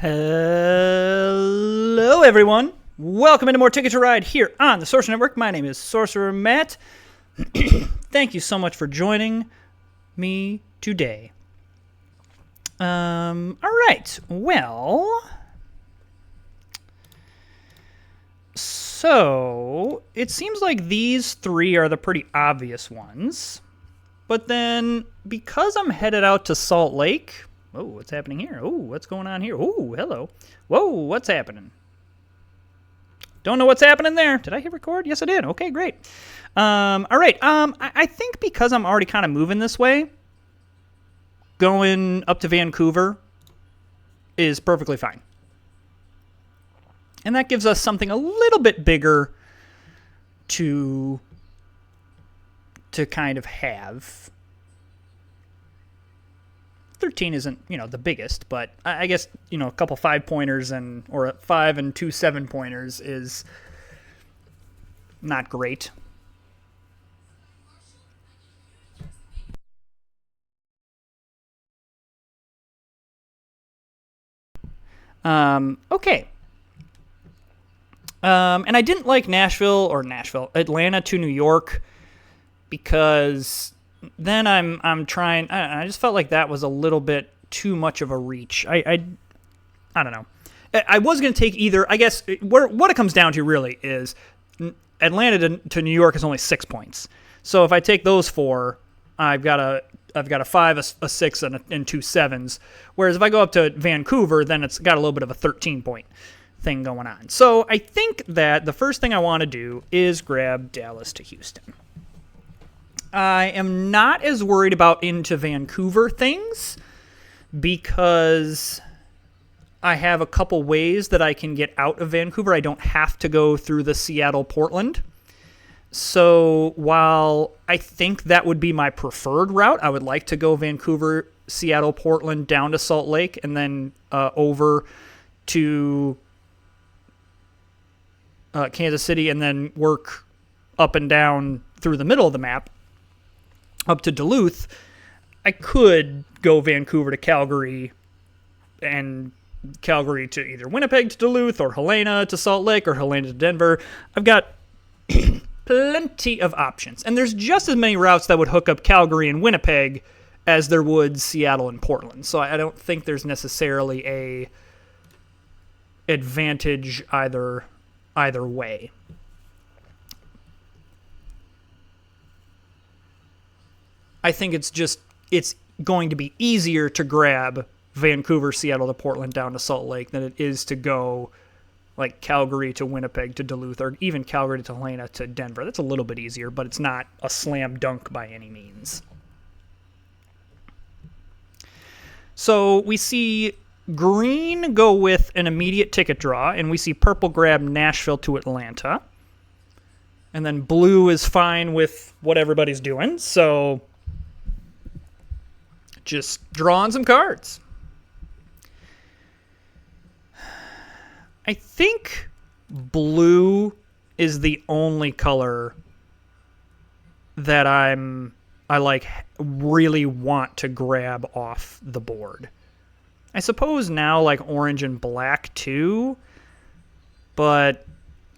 Hello, everyone. Welcome into more Ticket to Ride here on the Sorcerer Network. My name is Sorcerer Matt. Thank you so much for joining me today. All right. Well, so it seems like these three are the pretty obvious ones. But then, because I'm headed out to Salt Lake... Oh, what's happening here? Oh, what's going on here? Oh, hello. Whoa, what's happening? Don't know what's happening there. Did I hit record? Yes, I did. Okay, great. All right. I think because I'm already kind of moving this way, going up to Vancouver is perfectly fine. And that gives us something a little bit bigger to kind of have. 13 isn't, the biggest, but I guess, a couple 5-pointers or a 5 and 2 7-pointers is not great. Okay. And I didn't like Atlanta to New York, because then I'm trying. I just felt like that was a little bit too much of a reach. I don't know. I was going to take either. I guess what it comes down to really is Atlanta to New York is only 6 points. So if I take those four, I've got a 5, a 6, and 2 7s. Whereas if I go up to Vancouver, then it's got a little bit of a 13-point thing going on. So I think that the first thing I want to do is grab Dallas to Houston. I am not as worried about into Vancouver things because I have a couple ways that I can get out of Vancouver. I don't have to go through the Seattle-Portland. So while I think that would be my preferred route, I would like to go Vancouver, Seattle, Portland, down to Salt Lake, and then over to Kansas City, and then work up and down through the middle of the map up to Duluth. I could go Vancouver to Calgary, and Calgary to either Winnipeg to Duluth, or Helena to Salt Lake, or Helena to Denver. I've got plenty of options. And there's just as many routes that would hook up Calgary and Winnipeg as there would Seattle and Portland. So I don't think there's necessarily a advantage either way. I think it's going to be easier to grab Vancouver, Seattle to Portland down to Salt Lake than it is to go like Calgary to Winnipeg to Duluth, or even Calgary to Helena to Denver. That's a little bit easier, but it's not a slam dunk by any means. So we see green go with an immediate ticket draw, and we see purple grab Nashville to Atlanta. And then blue is fine with what everybody's doing, so just drawing some cards. I think blue is the only color that I really want to grab off the board. I suppose now like orange and black too, but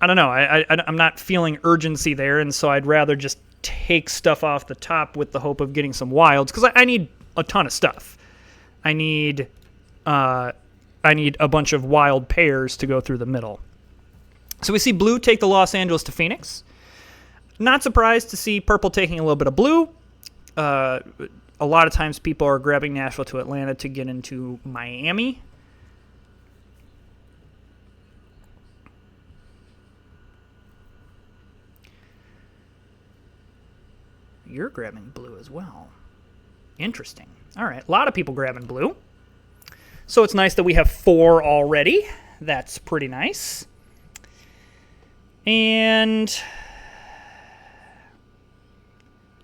I don't know. I'm not feeling urgency there, and so I'd rather just take stuff off the top with the hope of getting some wilds, because I need a ton of stuff. I need a bunch of wild pairs to go through the middle. So we see blue take the Los Angeles to Phoenix. Not surprised to see purple taking a little bit of blue. A lot of times people are grabbing Nashville to Atlanta to get into Miami. You're grabbing blue as well. Interesting. All right, a lot of people grabbing blue. So it's nice that we have 4 already. That's pretty nice. And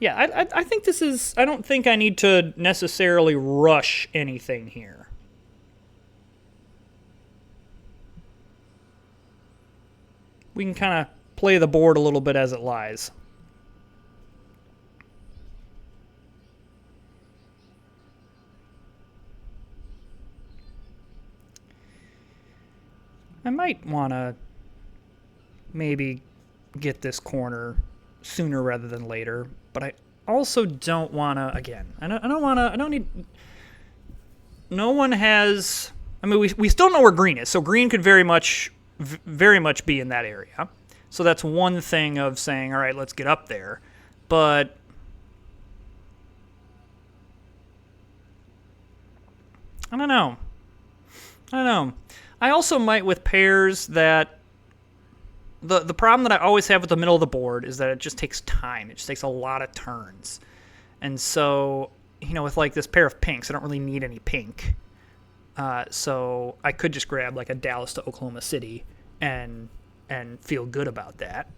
yeah, I think this is... I don't think I need to necessarily rush anything here. We can kind of play the board a little bit as it lies. I might want to maybe get this corner sooner rather than later, but I also don't want to, again, I don't want to, I don't need, no one has, I mean, we still know where green is, so green could very much be in that area. So that's one thing of saying, all right, let's get up there. But I don't know. I also might with pairs that the problem that I always have with the middle of the board is that it just takes time. It just takes a lot of turns. And so, with like this pair of pinks, I don't really need any pink. So I could just grab like a Dallas to Oklahoma City and feel good about that.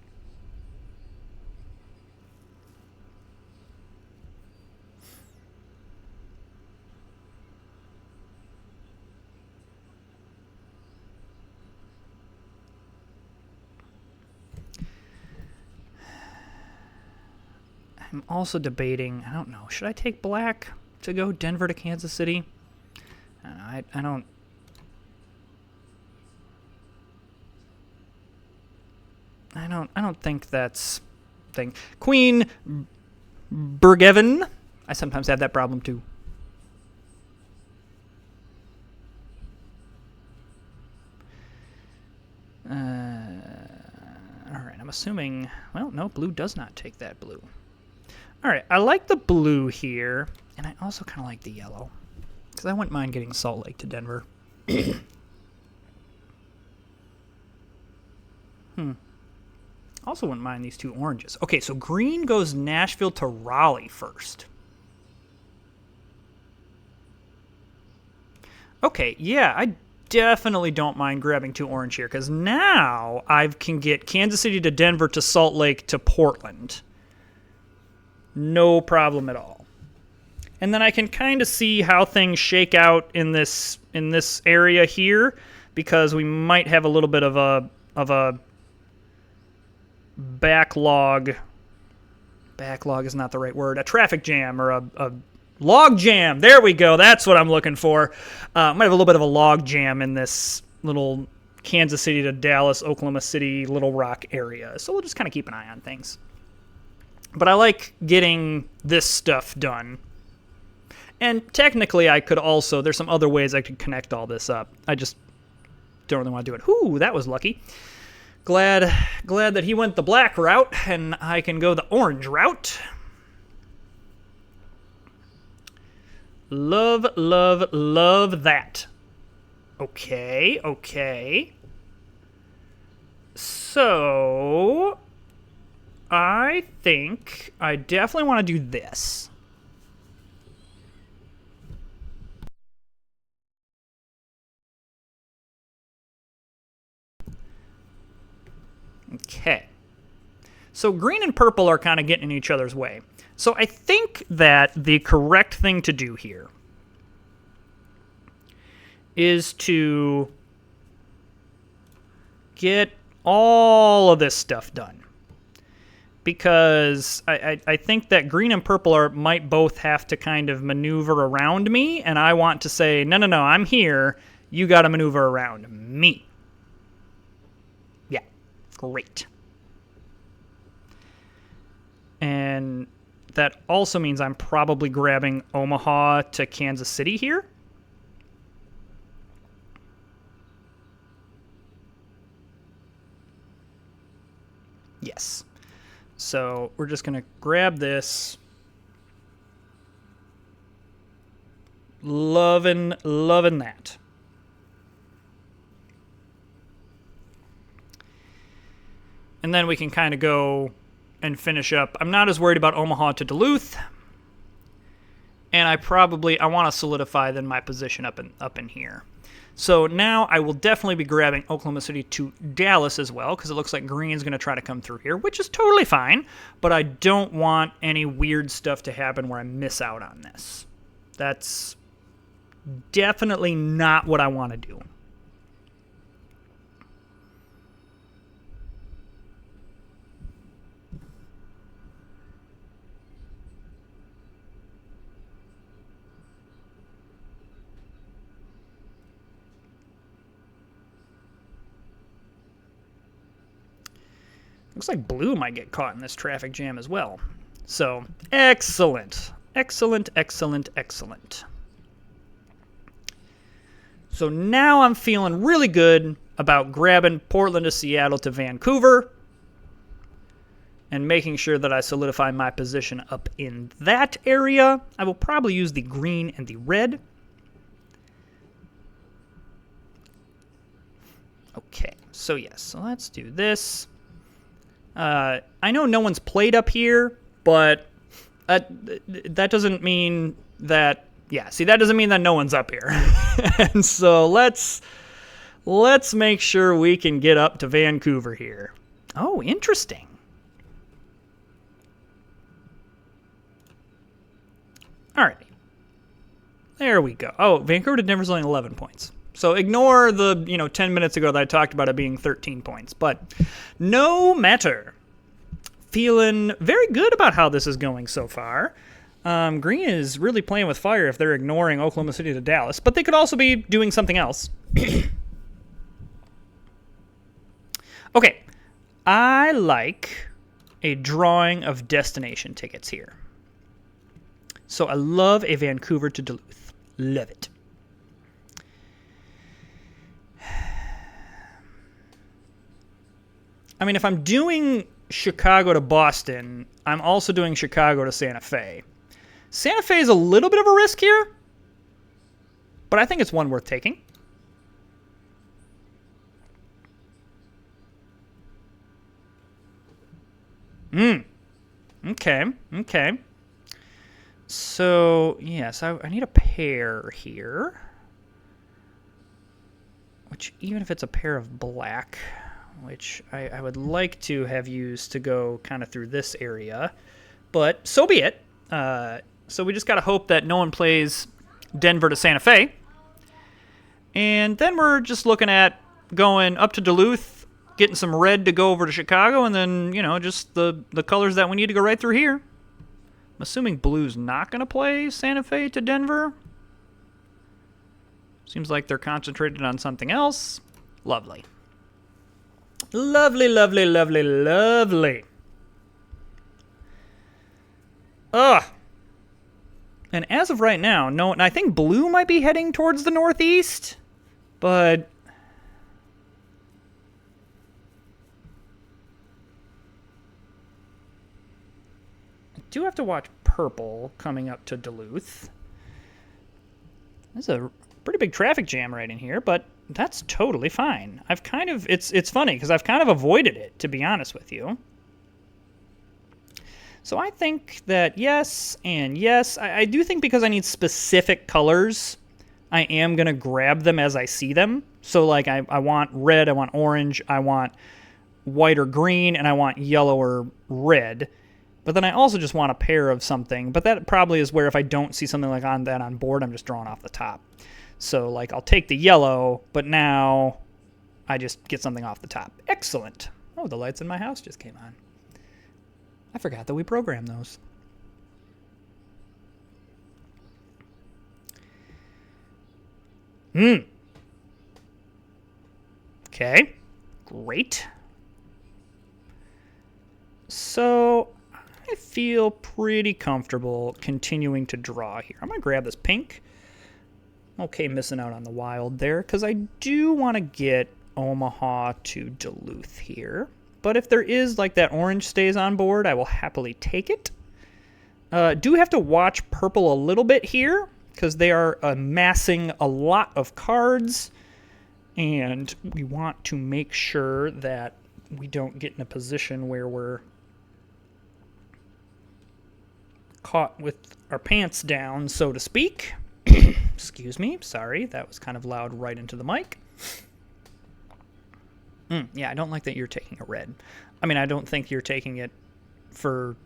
I'm also debating, I don't know, should I take black to go Denver to Kansas City? I don't. I don't think that's thing. Queen Bergevin. I sometimes have that problem too. All right, I'm assuming. Well, no, blue does not take that blue. All right, I like the blue here, and I also kind of like the yellow because I wouldn't mind getting Salt Lake to Denver. Also wouldn't mind these two oranges. Okay, so green goes Nashville to Raleigh first. Okay, yeah, I definitely don't mind grabbing two orange here because now I can get Kansas City to Denver to Salt Lake to Portland. No problem at all. And then I can kind of see how things shake out in this area here because we might have a little bit of a backlog. Backlog is not the right word. A traffic jam or a log jam. There we go. That's what I'm looking for. Might have a little bit of a log jam in this little Kansas City to Dallas, Oklahoma City, Little Rock area. So we'll just kind of keep an eye on things. But I like getting this stuff done. And technically I could also, there's some other ways I could connect all this up. I just don't really want to do it. Whoo, that was lucky. Glad that he went the black route and I can go the orange route. Love, love, love that. Okay. So I think I definitely want to do this. Okay. So green and purple are kind of getting in each other's way. So I think that the correct thing to do here is to get all of this stuff done. Because I think that green and purple might both have to kind of maneuver around me, and I want to say, no, I'm here. You got to maneuver around me. Yeah, great. And that also means I'm probably grabbing Omaha to Kansas City here. Yes. So we're just going to grab this. Loving that. And then we can kind of go and finish up. I'm not as worried about Omaha to Duluth. And I want to solidify then my position up in here. So now I will definitely be grabbing Oklahoma City to Dallas as well, because it looks like green's going to try to come through here, which is totally fine, but I don't want any weird stuff to happen where I miss out on this. That's definitely not what I want to do. Looks like blue might get caught in this traffic jam as well. So, excellent. Excellent, excellent, excellent. So now I'm feeling really good about grabbing Portland to Seattle to Vancouver and making sure that I solidify my position up in that area. I will probably use the green and the red. Okay, so yes, so let's do this. I know no one's played up here, but that doesn't mean that... Yeah, see, that doesn't mean that no one's up here. And so let's make sure we can get up to Vancouver here. Oh, interesting. All right. There we go. Oh, Vancouver to Denver's only 11 points. So ignore the, 10 minutes ago that I talked about it being 13 points. But no matter. Feeling very good about how this is going so far. Green is really playing with fire if they're ignoring Oklahoma City to Dallas. But they could also be doing something else. Okay. I like a drawing of destination tickets here. So I love a Vancouver to Duluth. Love it. I mean, if I'm doing Chicago to Boston, I'm also doing Chicago to Santa Fe. Santa Fe is a little bit of a risk here, but I think it's one worth taking. Okay. So, yes, I need a pair here. Which, even if it's a pair of black, which I would like to have used to go kind of through this area. But so be it. So we just got to hope that no one plays Denver to Santa Fe. And then we're just looking at going up to Duluth, getting some red to go over to Chicago, and then, just the colors that we need to go right through here. I'm assuming blue's not going to play Santa Fe to Denver. Seems like they're concentrated on something else. Lovely. Lovely, lovely, lovely, lovely. Ugh. And as of right now, no, and I think blue might be heading towards the northeast, but I do have to watch purple coming up to Duluth. There's a pretty big traffic jam right in here, but that's totally fine. I've kind of, it's funny because I've kind of avoided it, to be honest with you. So I think that yes and yes. I do think because I need specific colors, I am going to grab them as I see them. So like I want red, I want orange, I want white or green, and I want yellow or red. But then I also just want a pair of something. But that probably is where if I don't see something like on board, I'm just drawing off the top. So like I'll take the yellow, but now I just get something off the top. Excellent. Oh, the lights in my house just came on. I forgot that we programmed those. Okay. Great. So I feel pretty comfortable continuing to draw here. I'm going to grab this pink. Okay, missing out on the wild there because I do want to get Omaha to Duluth here. But if there is, like, that orange stays on board, I will happily take it. Do have to watch purple a little bit here, because they are amassing a lot of cards. And we want to make sure that we don't get in a position where we're caught with our pants down, so to speak. Excuse me, sorry, that was kind of loud right into the mic. Yeah, I don't like that you're taking a red. I mean, I don't think you're taking it for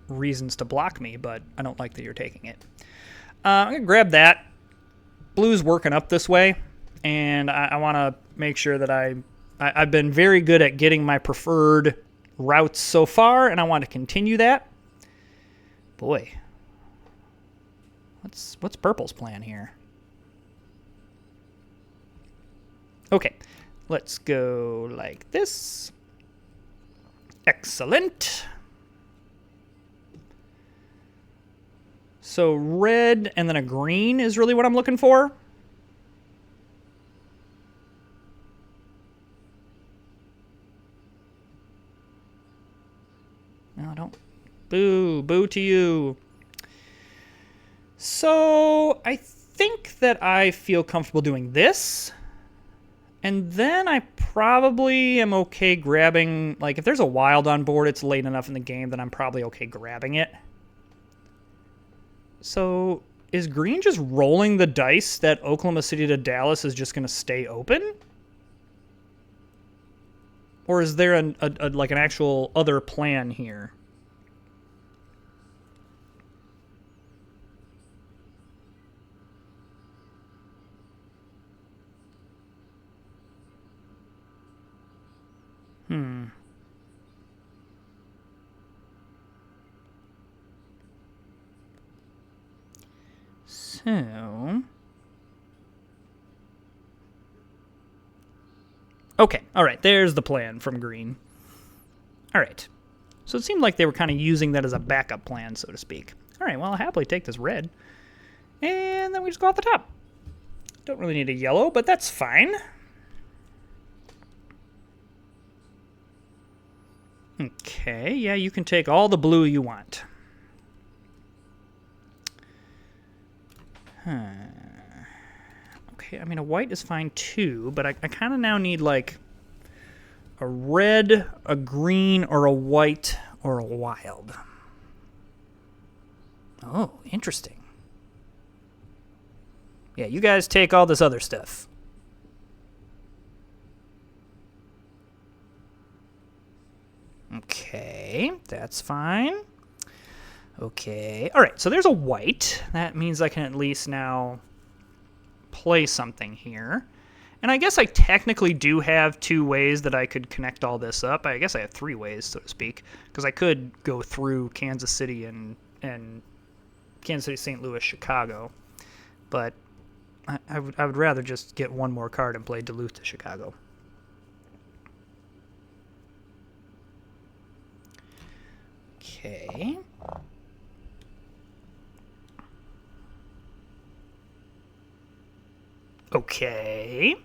reasons to block me, but I don't like that you're taking it. I'm going to grab that. Blue's working up this way, and I want to make sure that I've been very good at getting my preferred routes so far, and I want to continue that. Boy. What's purple's plan here? Okay. Let's go like this. Excellent. So red and then a green is really what I'm looking for. No, don't. Boo. Boo to you. So I think that I feel comfortable doing this. And then I probably am okay grabbing, like, if there's a wild on board, it's late enough in the game that I'm probably okay grabbing it. So is green just rolling the dice that Oklahoma City to Dallas is just going to stay open? Or is there like an actual other plan here? So... Okay, alright, there's the plan from green. Alright. So it seemed like they were kind of using that as a backup plan, so to speak. Alright, well, I'll happily take this red. And then we just go off the top. Don't really need a yellow, but that's fine. Okay, yeah, you can take all the blue you want. Okay, I mean, a white is fine too, but I kind of now need, like, a red, a green, or a white, or a wild. Oh, interesting. Yeah, you guys take all this other stuff. Okay, that's fine. Okay, all right, so there's a white. That means I can at least now play something here. And I guess I technically do have 2 ways that I could connect all this up. I guess I have 3 ways, so to speak, because I could go through Kansas City and Kansas City, St. Louis, Chicago. But I would rather just get one more card and play Duluth to Chicago. Okay. Okay.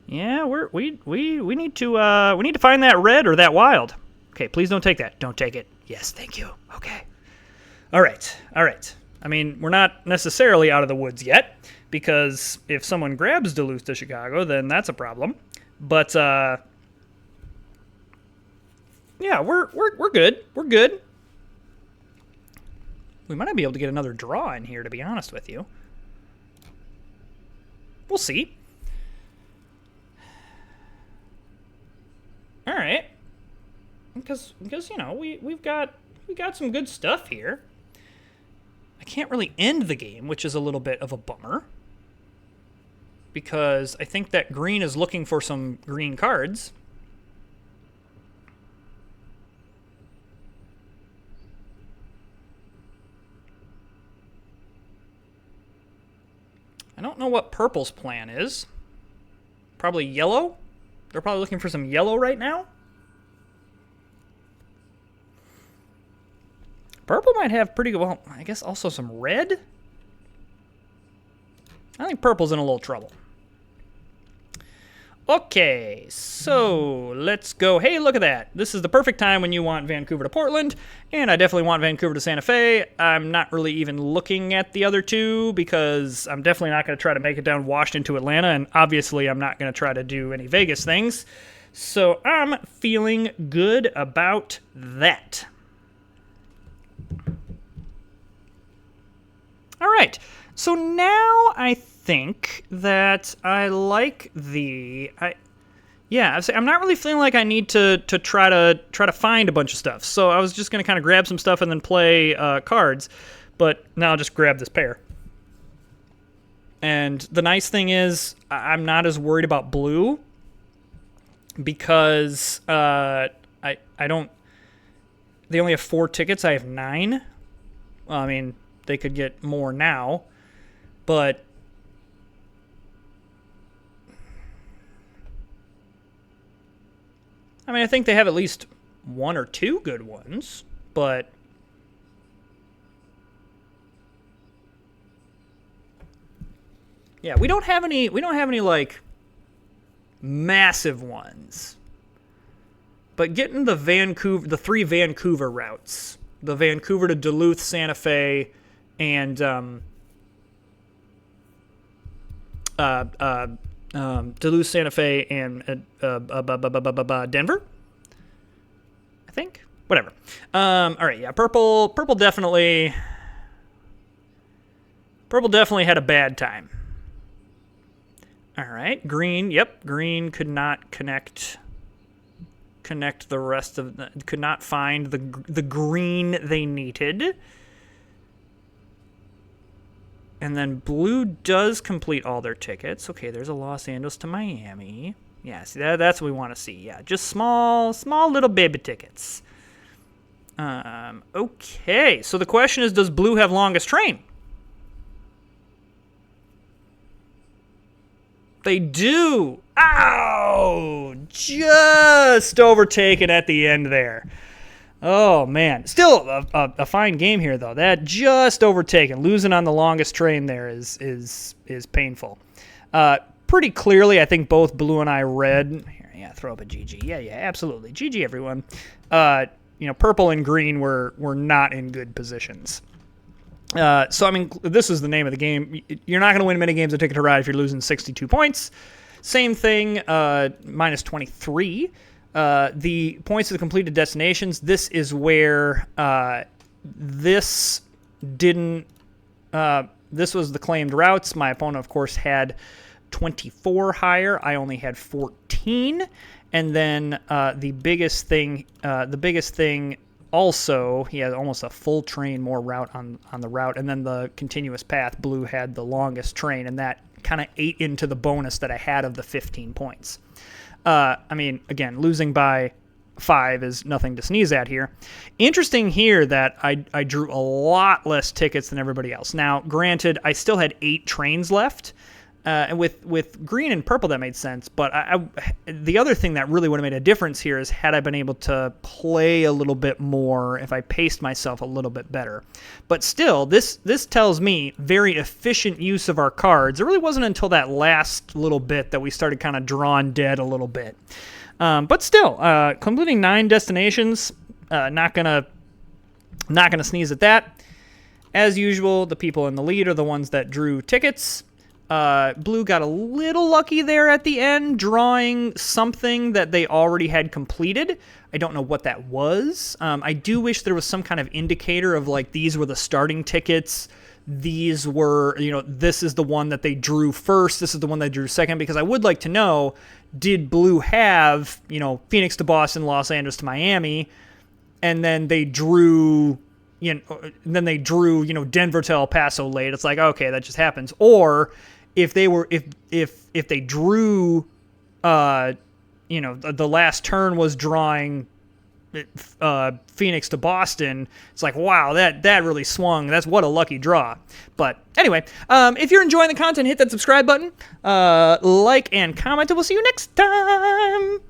Yeah, we need to find that red or that wild. Okay, please don't take that. Don't take it. Yes, thank you. Okay. All right. All right. I mean, we're not necessarily out of the woods yet, because if someone grabs Duluth to Chicago, then that's a problem. But yeah, we're good. We're good. We might not be able to get another draw in here, to be honest with you. We'll see. All right. Because you know, we've got some good stuff here. I can't really end the game, which is a little bit of a bummer. Because I think that green is looking for some green cards. I don't know what purple's plan is. Probably yellow? They're probably looking for some yellow right now. Purple might have pretty good, well, I guess also some red. I think purple's in a little trouble. Okay, so let's go. Hey, look at that. This is the perfect time when you want Vancouver to Portland, and I definitely want Vancouver to Santa Fe. I'm not really even looking at the other 2 because I'm definitely not going to try to make it down Washington to Atlanta, and obviously I'm not going to try to do any Vegas things. So I'm feeling good about that. All right, so now I think that I like the... I'm not really feeling like I need to try to find a bunch of stuff. So I was just going to kind of grab some stuff and then play cards, but now I'll just grab this pair. And the nice thing is I'm not as worried about blue because I don't... They only have 4 tickets. I have 9. Well, I mean, they could get more now, but... I mean, I think they have at least one or two good ones, but yeah, we don't have any like massive ones. But getting the three Vancouver routes, the Vancouver to Duluth, Santa Fe, and Duluth, Santa Fe, and Denver, I think. Whatever. All right, yeah, purple definitely had a bad time. All right, green. Yep, green could not connect the rest of could not find the green they needed. And then blue does complete all their tickets. Okay, there's a Los Angeles to Miami. Yeah, see, that's what we want to see. Yeah, just small little baby tickets. Okay, so the question is, does blue have longest train? They do. Ow! Just overtaken at the end there. Oh, man. Still a fine game here, though. That just overtaken. Losing on the longest train there is painful. Pretty clearly, I think both Blue and I read. Here, yeah, throw up a GG. Yeah, absolutely. GG, everyone. Purple and green were not in good positions. So, I mean, this is the name of the game. You're not going to win many games of Ticket to Ride if you're losing 62 points. Same thing, minus 23. The points of the completed destinations, this is where this was the claimed routes. My opponent, of course, had 24 higher. I only had 14. And then the biggest thing also, he had almost a full train more route on the route, and then the continuous path, blue had the longest train, and that kind of ate into the bonus that I had of the 15 points. I mean, again, losing by 5 is nothing to sneeze at here. Interesting here that I drew a lot less tickets than everybody else. Now, granted, I still had 8 trains left. And with green and purple, that made sense. But the other thing that really would have made a difference here is had I been able to play a little bit more, if I paced myself a little bit better. But still, this tells me very efficient use of our cards. It really wasn't until that last little bit that we started kind of drawing dead a little bit. But still, completing 9 destinations, not gonna sneeze at that. As usual, the people in the lead are the ones that drew tickets. Blue got a little lucky there at the end, drawing something that they already had completed. I don't know what that was. I do wish there was some kind of indicator of, like, these were the starting tickets. These were, this is the one that they drew first. This is the one they drew second, because I would like to know, did Blue have, Phoenix to Boston, Los Angeles to Miami, and then they drew... Denver to El Paso late. It's like, okay, that just happens. Or if they drew, the last turn was drawing Phoenix to Boston. It's like, wow, that really swung. What a lucky draw. But anyway, if you're enjoying the content, hit that subscribe button, like and comment, and we'll see you next time.